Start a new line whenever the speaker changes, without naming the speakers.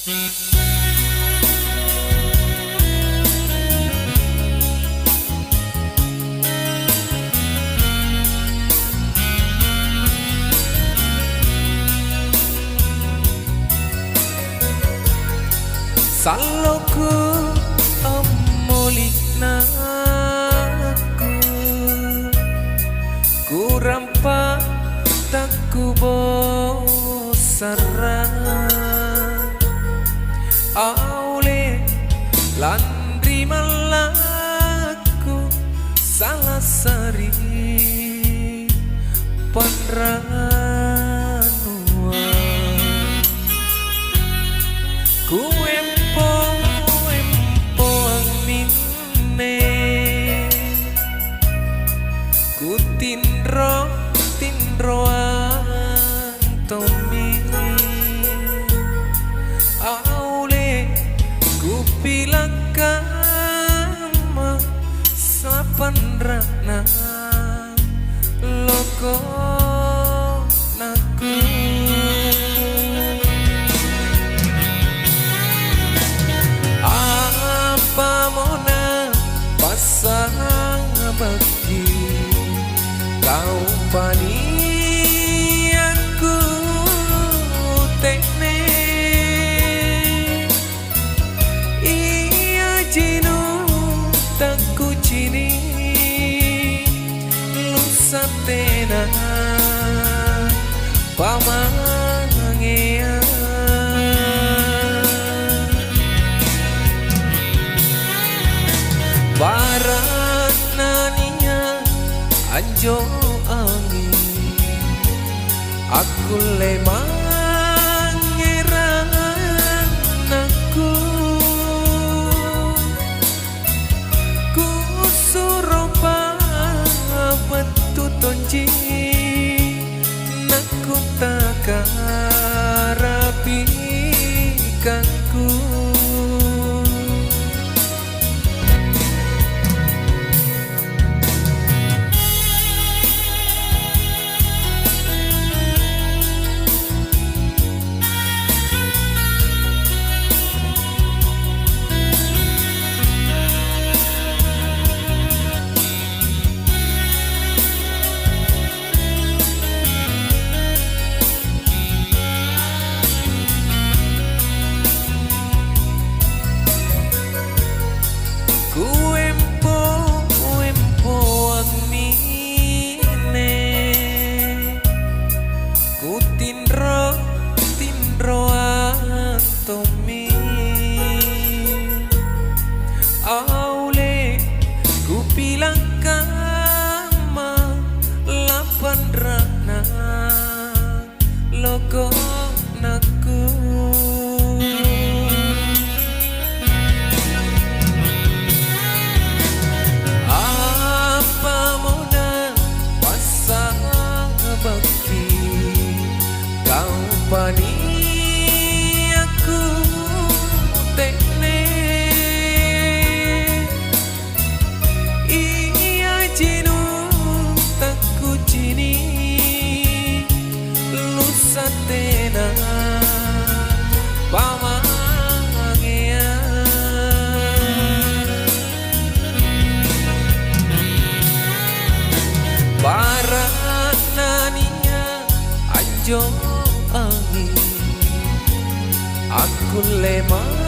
Saloku amolinaku kurampa taku bosaran aule landri malaku salah sari panranua ku ku tinro antomi aule ku bilang kama sapan rana loko naku apa mona pasang bagi kau pani aku tekne iya jinu tak kucini lusatena pamangea barat naninya anjo angin aku lemang ngerang aku ku suruh betu tonji naku takarapi kanku tinro antomi aule ku bilang kama lapan rana logo naku apa mona pasang bakti kau pani aku tekne iya jinu tak kucini lusatena pamangea barat naninya anjo angin aku lemah